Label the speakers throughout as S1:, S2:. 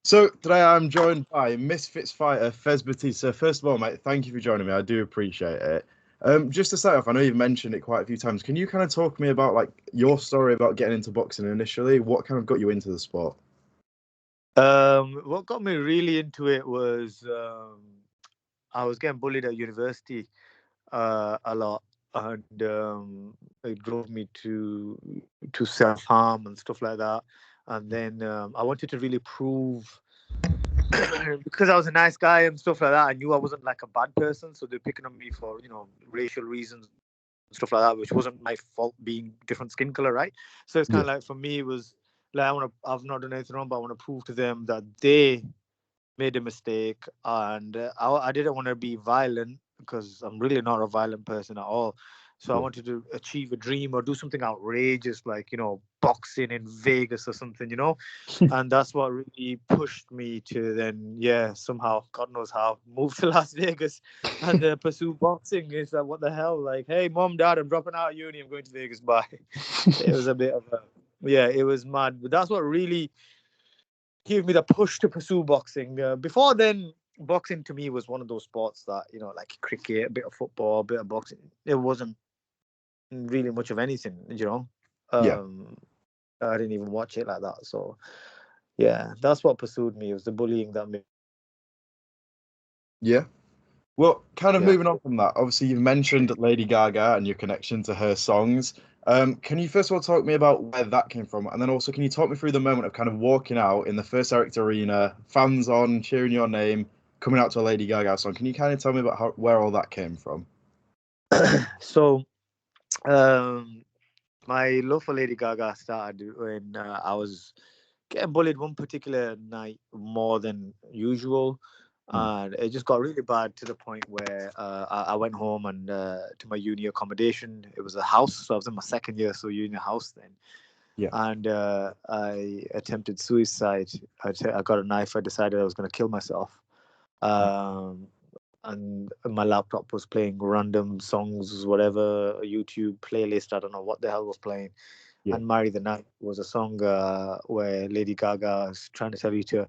S1: So today I'm joined by Misfits fighter Fes Batista. First of all, mate, thank you for joining me. I do appreciate it. Just to start off, I know you've mentioned it quite a few times. Can you kind of talk to me about like your story about getting into boxing initially? What kind of got you into the sport?
S2: What got me really into it was I was getting bullied at university a lot, and it drove me to self harm and stuff like that. And then I wanted to really prove because I was a nice guy and stuff like that. I knew I wasn't like a bad person, so they're picking on me for racial reasons and stuff like that, which wasn't my fault being different skin color, right? So it's kind of like
S1: Yeah,
S2: for me, it was like I've not done anything wrong, but I want to prove to them that they made a mistake, and I didn't want to be violent because I'm really not a violent person at all. So I
S1: yeah,
S2: wanted to achieve a dream or do something outrageous, like boxing in Vegas or something, and that's what really pushed me to then, yeah, somehow, God knows how, move to Las Vegas and pursue boxing. Is that what the hell? Like, hey, mom, dad, I'm dropping out of uni. I'm going to Vegas. Bye. It was a bit of a, yeah, it was mad. But that's what really gave me the push to pursue boxing. Before then, boxing to me was one of those sports that, like cricket, a bit of football, a bit of boxing. It wasn't really much of anything.
S1: yeah,
S2: Um, I didn't even watch it like that. So, yeah, that's what pursued me. It was the bullying that made me want to do it.
S1: yeah. Well, kind of
S2: Yeah.
S1: moving on from that, obviously you've mentioned Lady Gaga and your connection to her songs. Can you first of all talk to me about where that came from? And then also, can you talk me through the moment of kind of walking out in the First Eric Arena, fans on, cheering your name, coming out to a Lady Gaga song? Can you kind of tell me about where all that came from?
S2: So, um, my love for Lady Gaga started when I was getting bullied one particular night more than usual.
S1: Mm.
S2: And it just got really bad to the point where I went home and to my uni accommodation. It was a house, so I was in my second year, so uni house then.
S1: Yeah.
S2: And I attempted suicide. I got a knife. I decided I was going to kill myself. Um, and my laptop was playing random songs, whatever, a YouTube playlist. I don't know what the hell was playing.
S1: Yeah.
S2: And Marry the Night was a song where Lady Gaga is trying to tell you to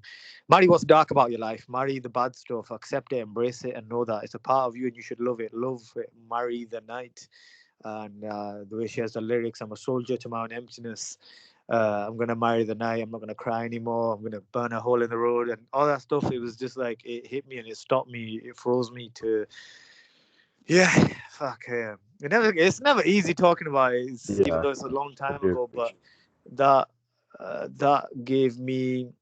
S2: marry what's dark about your life, marry the bad stuff, accept it, embrace it, and know that it's a part of you and you should love it. Love it, marry the night. And the way she has the lyrics, I'm a soldier to my own emptiness. I'm gonna marry the night. I'm not gonna cry anymore. I'm gonna burn a hole in the road and all that stuff. It was just like it hit me and it stopped me. It froze me to yeah, fuck yeah. It's never easy talking about it, even
S1: Yeah.
S2: though it's a long
S1: I
S2: time
S1: do
S2: ago. But
S1: appreciate
S2: that that gave me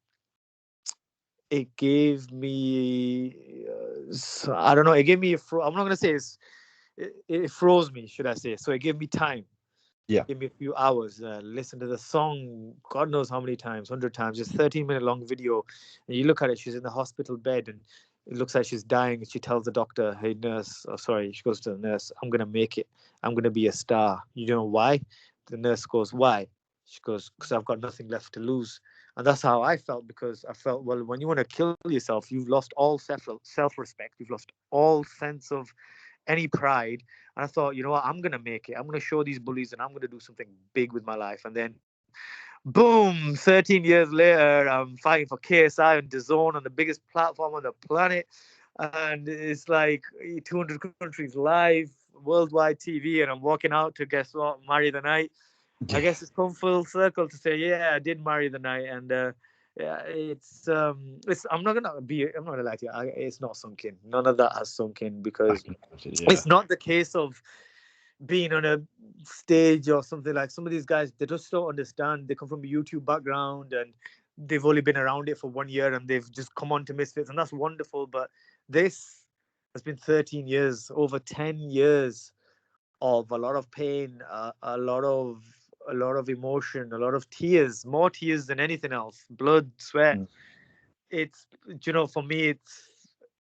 S2: I don't know. It gave me I'm not gonna say it froze me, should I say? So it gave me time.
S1: Yeah.
S2: Give me a few hours, listen to the song, God knows how many times, 100 times, just 13-minute long video. And you look at it, she's in the hospital bed and it looks like she's dying. And she tells the doctor, hey, nurse, oh, sorry, she goes to the nurse, I'm going to make it. I'm going to be a star. You know why? The nurse goes, why? She goes, because I've got nothing left to lose. And that's how I felt because I felt, well, when you want to kill yourself, you've lost all self respect, you've lost all sense of any pride. And I thought, you know what, I'm gonna make it. I'm gonna show these bullies and I'm gonna do something big with my life. And then boom, 13 years later, I'm fighting for KSI and DAZN on the biggest platform on the planet. And it's like 200 countries live, worldwide TV, and I'm walking out to guess what, marry the night. I
S1: Yeah.
S2: guess it's come full circle to say, yeah, I did marry the night, and yeah, it's. I'm not gonna lie to you. It's not sunk in. None of that has sunk in
S1: I
S2: because
S1: can imagine. Yeah.
S2: it's not the case of being on a stage or something. Like some of these guys, they just don't understand. They come from a YouTube background and they've only been around it for 1 year and they've just come on to Misfits, and that's wonderful. But this has been 13 years, over 10 years of a lot of pain, a lot of emotion, a lot of tears, more tears than anything else, blood, sweat.
S1: Mm.
S2: It's for me,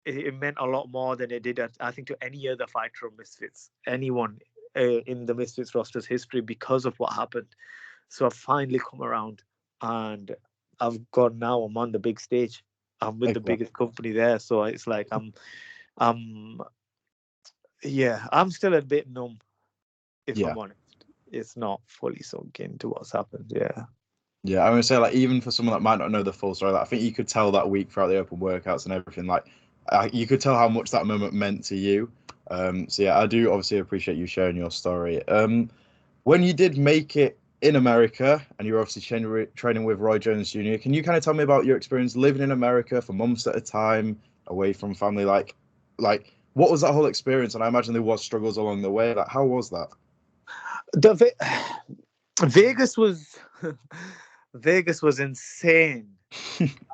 S2: it meant a lot more than it did, I think, to any other fighter from Misfits, anyone in the Misfits roster's history, because of what happened. So I've finally come around, and I've gone now. I'm on the big stage. I'm with the
S1: Exactly.
S2: biggest company there, so it's like I'm, yeah, I'm still a bit numb, if
S1: Yeah.
S2: I'm honest. It's not fully sunk into what's happened. Yeah.
S1: Yeah, I'm gonna say like even for someone that might not know the full story, like, I think you could tell that week throughout the open workouts and everything. Like you could tell how much that moment meant to you. So yeah, I do obviously appreciate you sharing your story. When you did make it in America and you were obviously training with Roy Jones Jr., can you kind of tell me about your experience living in America for months at a time, away from family? Like what was that whole experience? And I imagine there was struggles along the way. Like, how was that?
S2: The Vegas was Vegas was insane.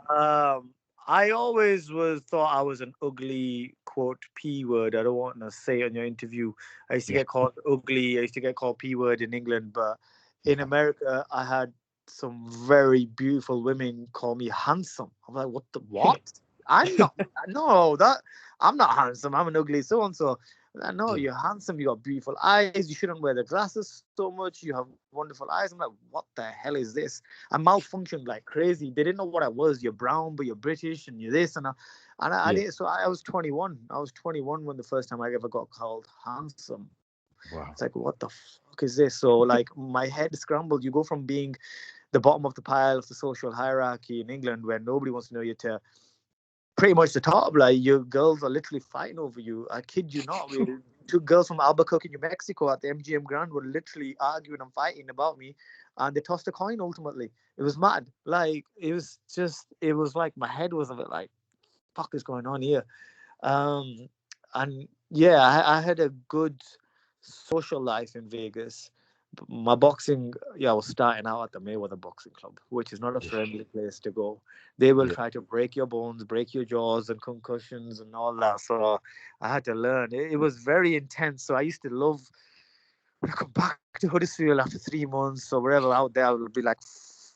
S2: Um, I always was thought I was an ugly quote P word. I don't want to say it on your interview. I used to
S1: Yeah,
S2: get called ugly. I used to get called P word in England, but in America, I had some very beautiful women call me handsome. I'm like, what the what? I'm not. No, that I'm not handsome. I'm an ugly so and so. No,
S1: yeah,
S2: you're handsome. You got beautiful eyes. You shouldn't wear the glasses so much. You have wonderful eyes. I'm like, what the hell is this? I malfunctioned like crazy. They didn't know what I was. You're brown, but you're British, and you're this, I
S1: yeah.
S2: didn't. So I was 21. I was 21 when the first time I ever got called handsome.
S1: Wow.
S2: It's like, what the fuck is this? So like my head scrambled. You go from being the bottom of the pile of the social hierarchy in England, where nobody wants to know you, to pretty much the top. Like your girls are literally fighting over you. I kid you not. We two girls from Albuquerque, New Mexico, at the MGM Grand were literally arguing and fighting about me, and they tossed a coin. Ultimately, it was mad. Like it was just, it was like my head was a bit like, "Fuck is going on here?" Um, and yeah, I had a good social life in Vegas. My boxing, yeah, I was starting out at the Mayweather Boxing Club, which is not a
S1: Yeah,
S2: friendly place to go. They will
S1: yeah,
S2: try to break your bones, break your jaws, and concussions and all that. So I had to learn. It was very intense. So I used to love when I come back to Huddersfield after 3 months or wherever out there. I would be like,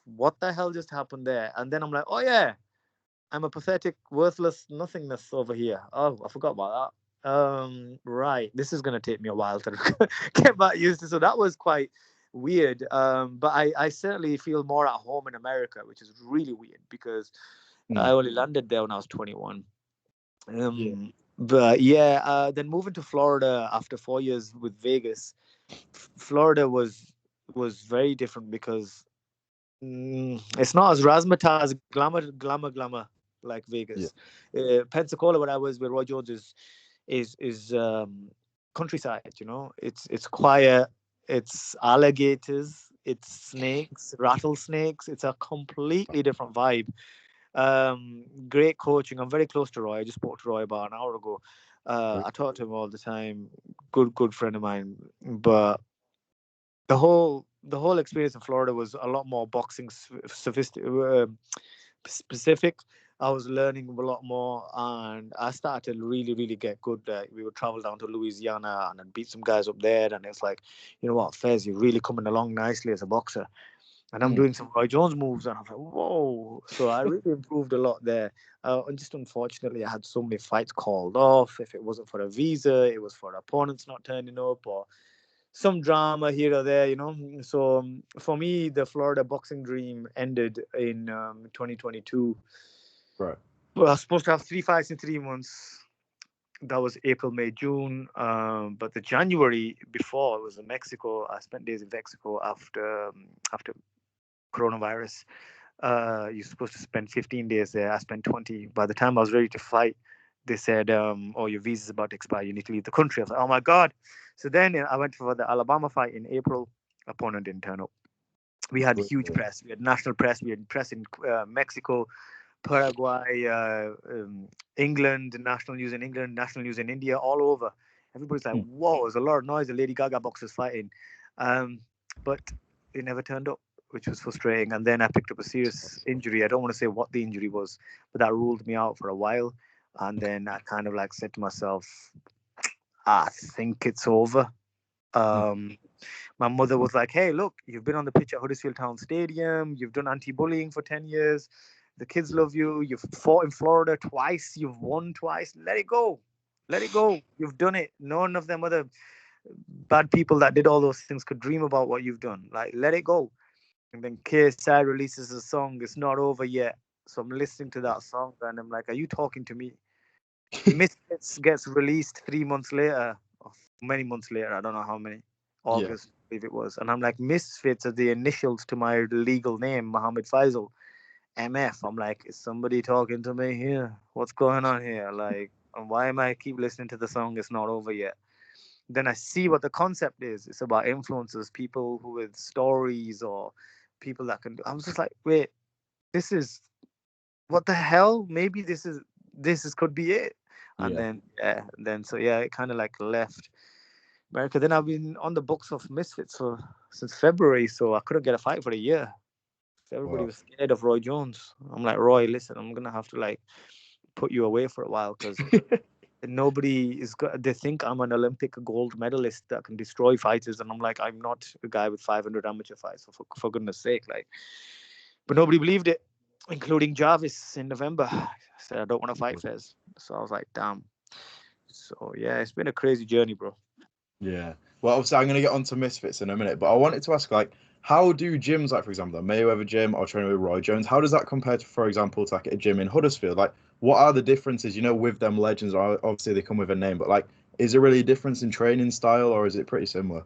S2: "What the hell just happened there?" And then I'm like, "Oh yeah, I'm a pathetic, worthless nothingness over here. Oh, I forgot about that. Right. This is gonna take me a while to get back used to. So that was quite weird. But I certainly feel more at home in America, which is really weird because I
S1: mm,
S2: only landed there when I was 21.
S1: yeah,
S2: But yeah, then moving to Florida after 4 years with Vegas, Florida was very different because it's not as razzmatazz, glamour like
S1: yeah,
S2: Vegas. Pensacola, where I was with Roy Jones, is countryside. You know, it's quiet. It's alligators. It's snakes, rattlesnakes. It's a completely different vibe. Great coaching. I'm very close to Roy. I just spoke to Roy about an hour ago.
S1: great.
S2: I talk to him all the time. Good friend of mine. But the whole experience in Florida was a lot more boxing specific. I was learning a lot more, and I started to really get good. We would travel down to Louisiana and I'd beat some guys up there, and it's like, you know what, Fez, you're really coming along nicely as a boxer. And I'm
S1: Mm,
S2: doing some Roy Jones moves, and I'm like, whoa! So I really improved a lot there. And just unfortunately, I had so many fights called off. If it wasn't for a visa, it was for opponents not turning up, or some drama here or there, you know. So for me, the Florida boxing dream ended in 2022.
S1: right.
S2: Well, I was supposed to have 3 fights in 3 months. That was April, May, June. But the January before, it was in Mexico. I spent days in Mexico after coronavirus. You're supposed to spend 15 days there. I spent 20. By the time I was ready to fight, they said, "Oh, your visa's about to expire. You need to leave the country." I was like, "Oh my god!" So then I went for the Alabama fight in April. Opponent didn't turn up. We had huge
S1: Really?
S2: press. We had national press. We had press in Mexico, Paraguay, England, national news in England, national news in India, all over. Everybody's like,
S1: Mm,
S2: "Whoa, there's a lot of noise. The Lady Gaga boxers fighting," um, but it never turned up, which was frustrating. And then I picked up a serious injury. I don't want to say what the injury was, but that ruled me out for a while. And then I kind of like said to myself, I think it's over.
S1: mm,
S2: Um, my mother was like, "Hey, look, you've been on the pitch at Huddersfield Town Stadium. You've done anti-bullying for 10 years. The kids
S1: yeah.
S2: love you. You've fought in Florida twice. You've won twice. Let it go. Let it go. You've done it. None of them other bad people that did all those things could dream about what you've done. Like, let it go." And then KSI releases a song. It's not over yet. So I'm listening to that song and I'm like, "Are you talking to me?" Misfits gets released 3 months later, or many months later. I don't know how many.
S1: Yeah.
S2: August, I believe it was. And I'm like, Misfits are the initials to my legal name, Mohammed Faisal, MF. I'm like, is somebody talking to me here? What's going on here? Like, and why am I keep listening to the song? It's not over yet. Then I see what the concept is. It's about influencers, people who with stories or people that can do. I was just like, wait, this is what the hell? Maybe this is could be it. And
S1: Yeah.
S2: then it kind of like left America. Then I've been on the books of Misfits for since February, so I couldn't get a fight for a year. So everybody
S1: Wow.
S2: was scared of Roy Jones. I'm like, Roy, listen, I'm gonna have to like put you away for a while because nobody is. They think I'm an Olympic gold medalist that can destroy fighters, and I'm like, I'm not a guy with 500 amateur fights. So for goodness sake, like, but nobody believed it, including Jarvis in November. I said I don't want to fight Fez, so I was like, damn. So yeah, it's been a crazy journey, bro.
S1: Yeah. Well, obviously, I'm going to get onto Misfits in a minute, but I wanted to ask, like, how do gyms, like, for example, the Mayweather gym or training with Roy Jones, how does that compare to, for example, to like a gym in Huddersfield? Like, what are the differences, with them legends? Obviously, they come with a name, but like, is there really a difference in training style or is it pretty similar?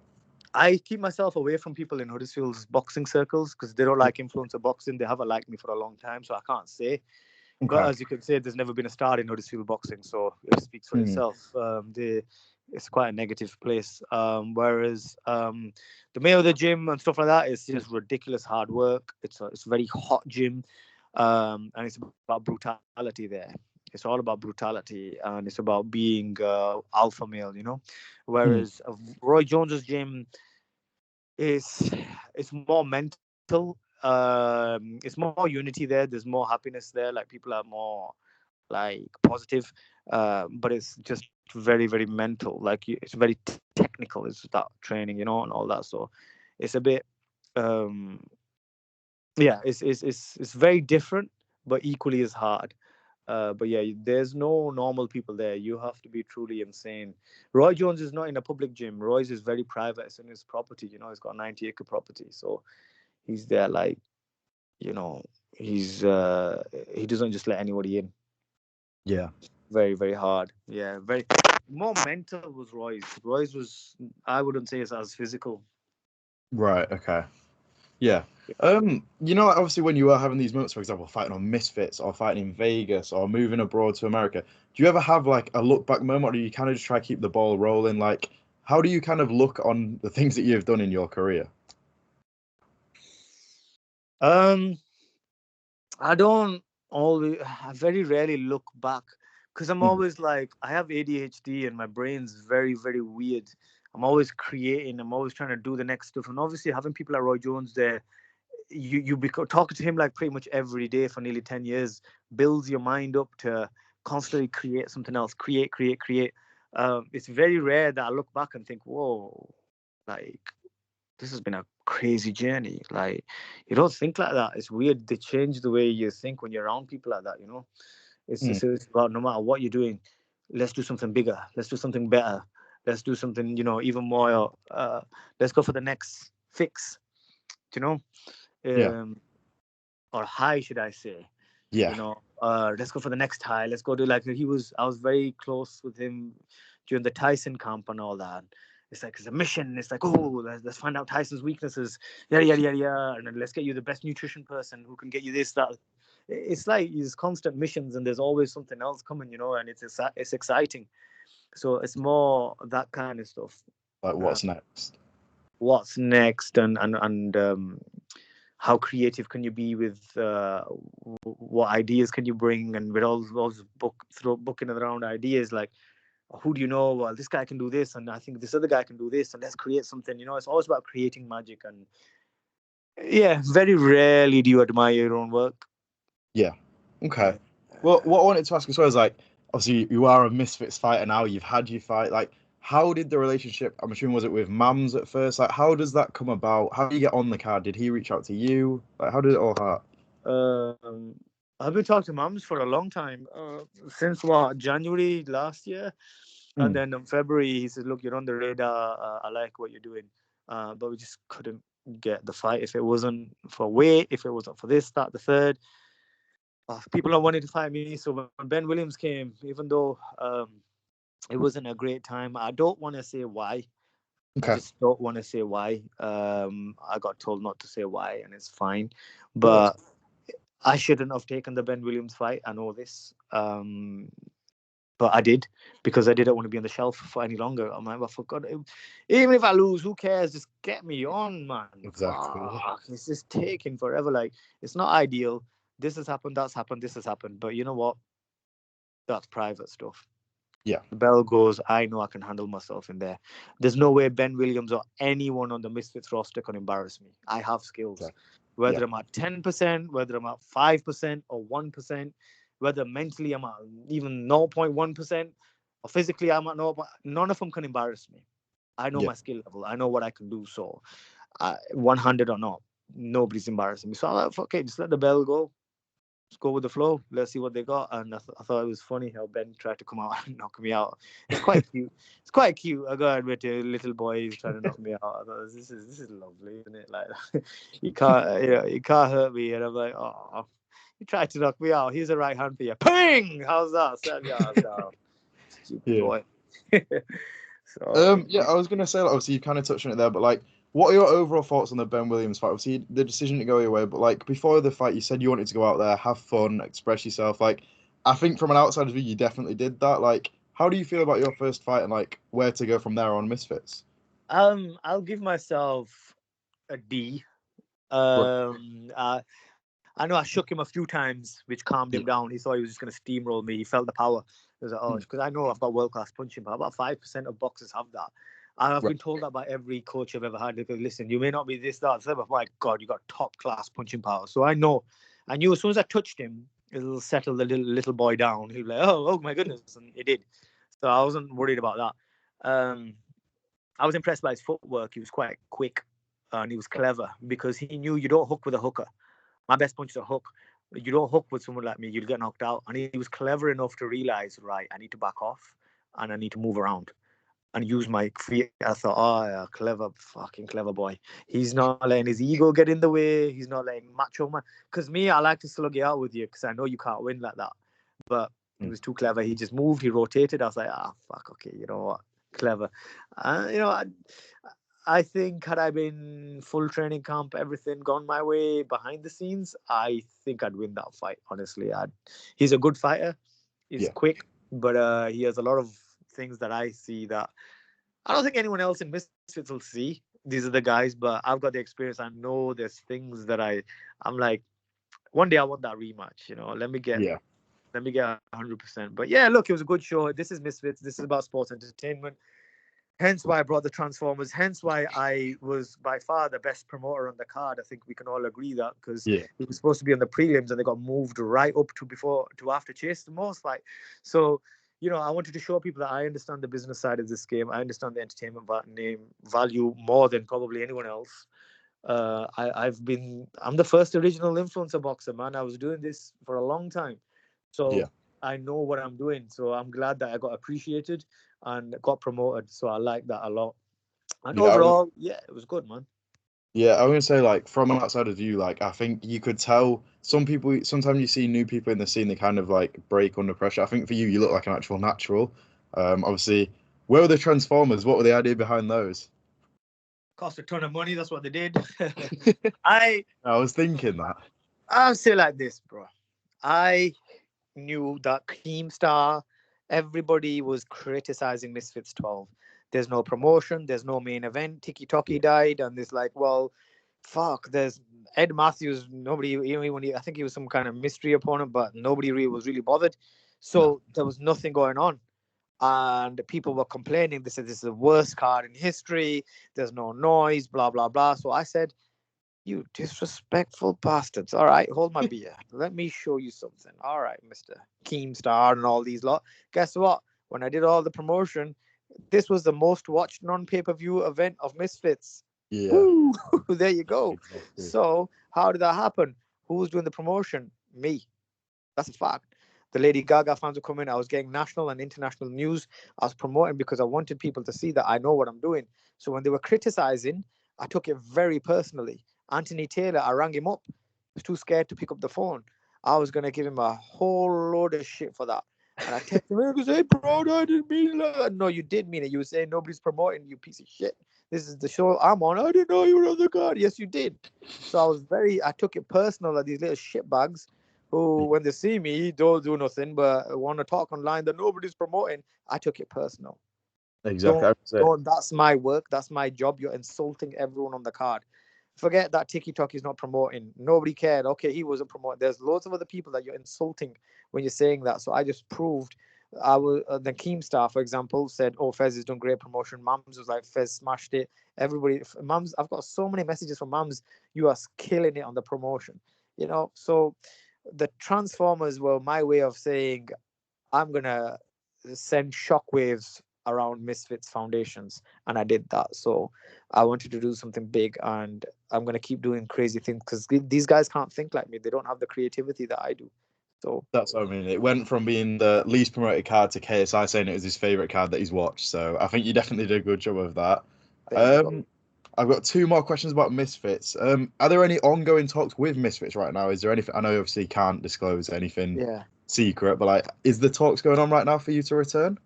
S2: I keep myself away from people in Huddersfield's boxing circles because they don't
S1: Yeah.
S2: like influencer boxing. They haven't liked me for a long time, so I can't say. But
S1: Okay.
S2: as you can say, there's never been a star in Huddersfield boxing, so it speaks for
S1: Mm.
S2: itself. It's quite a negative place. Whereas the Mayweather gym and stuff like that is just ridiculous hard work. It's a very hot gym, and it's about brutality there. It's all about brutality, and it's about being alpha male.
S1: Mm.
S2: Whereas Roy Jones's gym is it's more mental. It's more unity there. There's more happiness there. Like people are more like positive, but it's just very very mental. Like it's very technical. It's that training, and all that. So it's a bit, um, yeah. It's very different, but equally as hard. But yeah, there's no normal people there. You have to be truly insane. Roy Jones is not in a public gym. Roy's is very private. It's in his property. He's got 90-acre property, so he's there like, you know, he doesn't just let anybody in.
S1: Yeah.
S2: Very very hard. Yeah, very more mental was Roy's. Roy's was, I wouldn't say it's as physical.
S1: Right. Okay. Yeah. Obviously when you are having these moments, for example, fighting on Misfits or fighting in Vegas or moving abroad to America, do you ever have like a look back moment or do you kind of just try to keep the ball rolling? Like, how do you kind of look on the things that you've done in your career?
S2: Um, I don't always. I very rarely look back because I'm
S1: Mm.
S2: always like I have ADHD and my brain's very very weird. I'm always creating. I'm always trying to do the next stuff. And obviously having people like Roy Jones there, you be talking to him like pretty much every day for nearly 10 years builds your mind up to constantly create something else. Create, create, create. It's very rare that I look back and think, whoa, like this has been a crazy journey. Like you don't think like that. It's weird. They change the way you think when you're around people like that. It's,
S1: Mm.
S2: it's, it's about no matter what you're doing, let's do something bigger. Let's do something better. Let's do something, even more. Let's go for the next fix, you know,
S1: Yeah.
S2: um, or high, should I say?
S1: Yeah.
S2: Let's go for the next high. Let's go do like I was very close with him during the Tyson camp and all that. It's like it's a mission. It's like, oh, let's find out Tyson's weaknesses. Yeah, yeah, yeah, yeah. And then let's get you the best nutrition person who can get you this, that. It's like these constant missions, and there's always something else coming, and it's exciting. So it's more that kind of stuff.
S1: Like,
S2: Uh,
S1: what's next?
S2: what's next, and how creative can you be with what ideas can you bring, and with all those booking around ideas like who do you know, well this guy can do this and I think this other guy can do this and let's create something. It's always about creating magic. And yeah, very rarely do you admire your own work.
S1: Yeah. Okay.
S2: Yeah.
S1: Well, what I wanted to ask as well is like, obviously you are a Misfits fighter now. You've had your fight. Like, how did the relationship? I'm assuming was it with Mams at first? Like, how does that come about? How do you get on the card? Did he reach out to you? Like, how did it all start?
S2: um I've been talking to mums for a long time, since what, January last year. And
S1: Mm.
S2: then in February, he says, "Look, you're on the radar. I like what you're doing, but we just couldn't get the fight. If it wasn't for weight, if it wasn't for this, that, the third, people are wanting to fight me." So when Ben Williams came, even though it wasn't a great time, I don't want to say why. I
S1: Okay.
S2: just don't want to say why. I got told not to say why, and it's fine.
S1: No, that's
S2: But I shouldn't have taken the Ben Williams fight. I know this. But I did because I didn't want to be on the shelf for any longer. I'm like, well, for God, even if I lose, who cares? Just get me on, man.
S1: exactly.
S2: Fuck, it's just taking forever. Like, it's not ideal. This has happened, that's happened, this has happened. But you know what? That's private stuff.
S1: Yeah,
S2: The bell goes, I know I can handle myself in there. There's no way Ben Williams or anyone on the Misfits roster can embarrass me. I have skills.
S1: exactly. Yeah,
S2: Whether I'm at 10%, whether I'm at 5% or 1%, whether mentally I'm at even 0.1%, or physically I'm at 0, none of them can embarrass me. I know
S1: yeah,
S2: my skill level. I know what I can do. So, 100 or not, nobody's embarrassing me. So I'm like, okay, just let the bell go. Let's go with the flow. Let's see what they got. And I thought it was funny how Ben tried to come out and knock me out. It's quite cute. It's quite cute. I gotta admit, a little boy is trying to knock me out. I thought this is lovely, isn't it? Like you can't hurt me. And I'm like, oh, he tried to knock me out. Here's a right hand for you. Ping! How's that? 7 yards down. Stupid
S1: yeah.
S2: boy. So
S1: Yeah, I was gonna say, like, obviously you kind of touched on it there, but like, what are your overall thoughts on the Ben Williams fight? Obviously, the decision to go your way, but like before the fight, you said you wanted to go out there, have fun, express yourself. Like, I think from an outsider's view, you definitely did that. Like, how do you feel about your first fight and like where to go from there on Misfits?
S2: I'll give myself a D.
S1: Right.
S2: I know I shook him a few times, which calmed
S1: Yeah.
S2: him down. He thought he was just going to steamroll me. He felt the power. He was like, oh,
S1: Mm.
S2: because I know I've got world class punching power. About 5% of boxers have that. And I've
S1: Right.
S2: been told that by every coach I've ever had. Because listen, you may not be this, that, but my God, you got top class punching power. So I know, I knew as soon as I touched him, it'll settle the little boy down. He'll be like, oh my goodness. And it did. So I wasn't worried about that. I was impressed by his footwork. He was quite quick and he was clever because he knew you don't hook with a hooker. My best punch is a hook. You don't hook with someone like me, you'll get knocked out. And he was clever enough to realize, right, I need to back off and I need to move around and use my feet. I thought, oh, yeah, clever, fucking clever boy. He's not letting his ego get in the way. He's not letting macho man. Because me, I like to slug it out with you because I know you can't win like that. But he
S1: Mm.
S2: was too clever. He just moved, he rotated. I was like, fuck, okay, you know what? Clever. You know, I think had I been full training camp, everything gone my way behind the scenes, I think I'd win that fight. Honestly, he's a good fighter. He's
S1: Yeah.
S2: quick, but he has a lot of things that I see that I don't think anyone else in Misfits will see. These are the guys, but I've got the experience. I know there's things that I'm like, one day I want that rematch. You know,
S1: Yeah.
S2: let me get 100%. But yeah, look, it was a good show. This is Misfits. This is about sports entertainment. Hence why I brought the Transformers. Hence why I was by far the best promoter on the card. I think we can all agree that because
S1: Yeah.
S2: it was supposed to be on the prelims and they got moved right up to after Chase the Most fight. So, you know, I wanted to show people that I understand the business side of this game. I understand the entertainment name value more than probably anyone else. I'm the first original influencer boxer, man. I was doing this for a long time.
S1: Yeah.
S2: So I know what I'm doing. So I'm glad that I got appreciated and got promoted. So I like that a lot. And
S1: Yeah.
S2: overall, yeah, it was good, man.
S1: Yeah, I would say like from an outsider's view, like I think you could tell some people sometimes you see new people in the scene, they kind of like break under pressure. I think for you, you look like an actual natural. Obviously, where were the Transformers? What were the idea behind those?
S2: Cost a ton of money. That's what they did. I
S1: I was thinking that.
S2: I'll say like this, bro. I knew that Keemstar, everybody was criticizing Misfits 12. There's no promotion, there's no main event. Tiki Toki
S1: Yeah.
S2: died, and it's like, well, fuck. There's Ed Matthews. Nobody, even when I think he was some kind of mystery opponent, but nobody really was really bothered.
S1: No.
S2: So there was nothing going on, and people were complaining. They said this is the worst card in history. There's no noise, blah blah blah. So I said, you disrespectful bastards. All right, hold my beer. Let me show you something. All right, Mr. Keemstar and all these lot. Guess what? When I did all the promotion, this was the most watched non-pay-per-view event of Misfits.
S1: Yeah.
S2: Woo! There you go.
S1: Exactly.
S2: So how did that happen? Who was doing the promotion? Me. That's a fact. The Lady Gaga fans were coming. I was getting national and international news. I was promoting because I wanted people to see that I know what I'm doing. So when they were criticizing, I took it very personally. Anthony Taylor, I rang him up. He was too scared to pick up the phone. I was going to give him a whole load of shit for that. And I texted him, hey, bro, I didn't mean that. No, you did mean it. You were saying nobody's promoting you, piece of shit. This is the show I'm on. I didn't know you were on the card. Yes, you did. So I took it personal that these little shitbags who, when they see me, don't do nothing but want to talk online that nobody's promoting. I took it personal.
S1: Exactly.
S2: Don't,
S1: I would say,
S2: don't. That's my work. That's my job. You're insulting everyone on the card. Forget that TikTok is not promoting. Nobody cared. Okay, he wasn't promoting. There's loads of other people that you're insulting when you're saying that. So I just proved. The Keemstar, for example, said, "Oh, Fez has done great promotion." Mums was like, "Fez smashed it." Everybody, mums. I've got so many messages from mums. You are killing it on the promotion. So the Transformers were my way of saying, I'm gonna send shockwaves around Misfits foundations, and I did that. So I wanted to do something big, and I'm gonna keep doing crazy things because these guys can't think like me. They don't have the creativity that I do. So
S1: that's what I mean. It went from being the least promoted card to KSI saying it was his favorite card that he's watched. So I think you definitely did a good job of that.
S2: there you go.
S1: Um, I've got two more questions about Misfits. Are there any ongoing talks with Misfits right now? Is there anything? I know obviously you can't disclose anything
S2: Yeah.
S1: secret, but like, is the talks going on right now for you to return?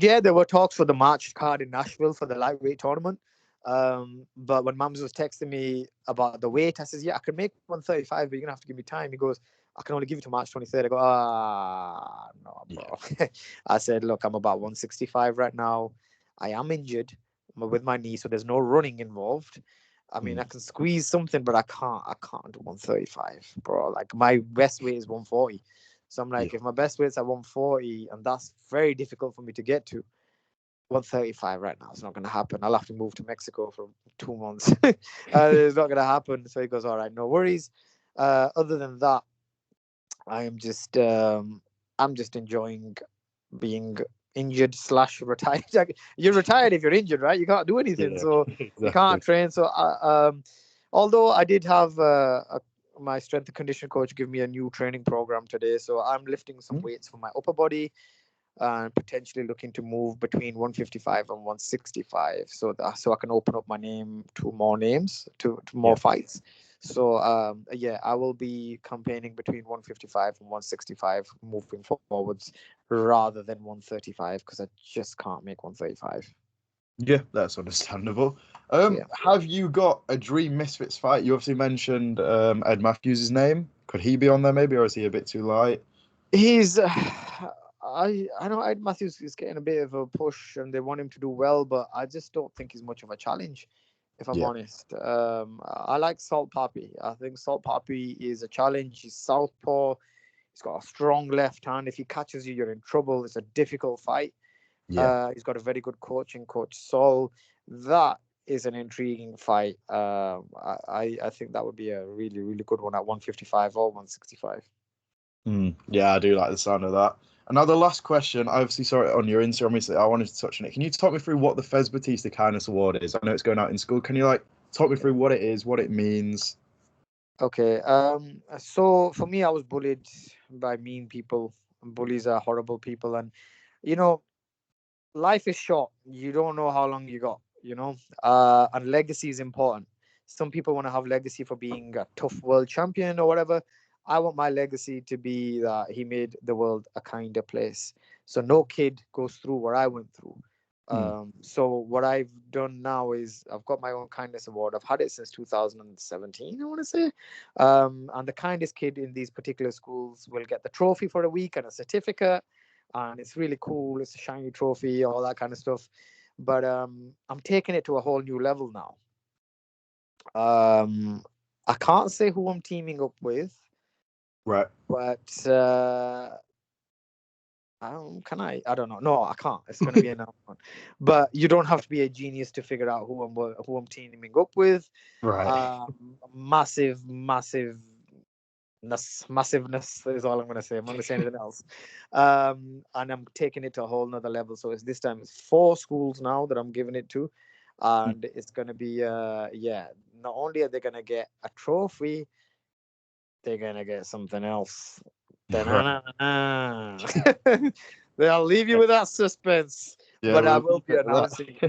S2: Yeah, there were talks for the March card in Nashville for the lightweight tournament. But when Mams was texting me about the weight, I says, "Yeah, I can make 135, but you're gonna have to give me time." He goes, "I can only give you to March 23rd." I go, no,
S1: Yeah.
S2: bro." I said, "Look, I'm about 165 right now. I am injured with my knee, so there's no running involved. I mean, I can squeeze something, but I can't do 135, bro. Like my best weight is 140. So I'm like,
S1: Yeah.
S2: if my best weight's at 140, and that's very difficult for me to get to, 135 right now, it's not going to happen. I'll have to move to Mexico for 2 months. It's not going to happen. So he goes, all right, no worries. Other than that, I am just, I'm just enjoying being injured slash retired. You're retired if you're injured, right? You can't do anything,
S1: Yeah.
S2: so you
S1: Exactly.
S2: can't train. So, although I did have my strength and condition coach give me a new training program today, so I'm lifting some weights for my upper body and potentially looking to move between 155 and 165 so I can open up my name to more names to more
S1: Yeah.
S2: fights. So yeah, I will be campaigning between 155 and 165 moving forwards rather than 135 because I just can't make 135.
S1: Yeah, that's understandable.
S2: Yeah.
S1: Have you got a dream Misfits fight? You obviously mentioned Ed Matthews' name. Could he be on there maybe, or is he a bit too light?
S2: He's I know Ed Matthews is getting a bit of a push and they want him to do well, but I just don't think he's much of a challenge, if I'm
S1: Yeah.
S2: honest. I like Salt Papi. I think Salt Papi is a challenge. He's southpaw. He's got a strong left hand. If he catches you, you're in trouble. It's a difficult fight.
S1: Yeah.
S2: He's got a very good coach Saul. That is an intriguing fight. I think that would be a really, really good one at 155 or 165.
S1: Yeah, I do like the sound of that. And now the last question, I obviously saw it on your Instagram recently. I wanted to touch on it. Can you talk me through what the Fes Batista Kindness Award is? I know it's going out in school. Can you like talk me through what it is, what it means?
S2: Okay. So for me, I was bullied by mean people. Bullies are horrible people, and you know, life is short. You don't know how long you got. And legacy is important. Some people want to have legacy for being a tough world champion or whatever. I want my legacy to be that he made the world a kinder place. So no kid goes through what I went through.
S1: Hmm.
S2: So what I've done now is I've got my own kindness award. I've had it since 2017, I want to say. And the kindest kid in these particular schools will get the trophy for a week and a certificate, and it's really cool. It's a shiny trophy, all that kind of stuff. But I'm taking it to a whole new level now. I can't say who I'm teaming up with,
S1: Right.
S2: but can I? I don't know. No, I can't. It's going to be another one. But you don't have to be a genius to figure out who I'm teaming up with.
S1: Right.
S2: Massiveness is all I'm going to say. I'm not going to say anything else. And I'm taking it to a whole nother level. So this time it's 4 schools now that I'm giving it to, and it's going to be yeah. Not only are they going to get a trophy, they're going to get something else.
S1: Right.
S2: I'll leave you with that suspense,
S1: Yeah,
S2: but I
S1: we'll
S2: will
S1: leave
S2: be
S1: it at that.
S2: announcing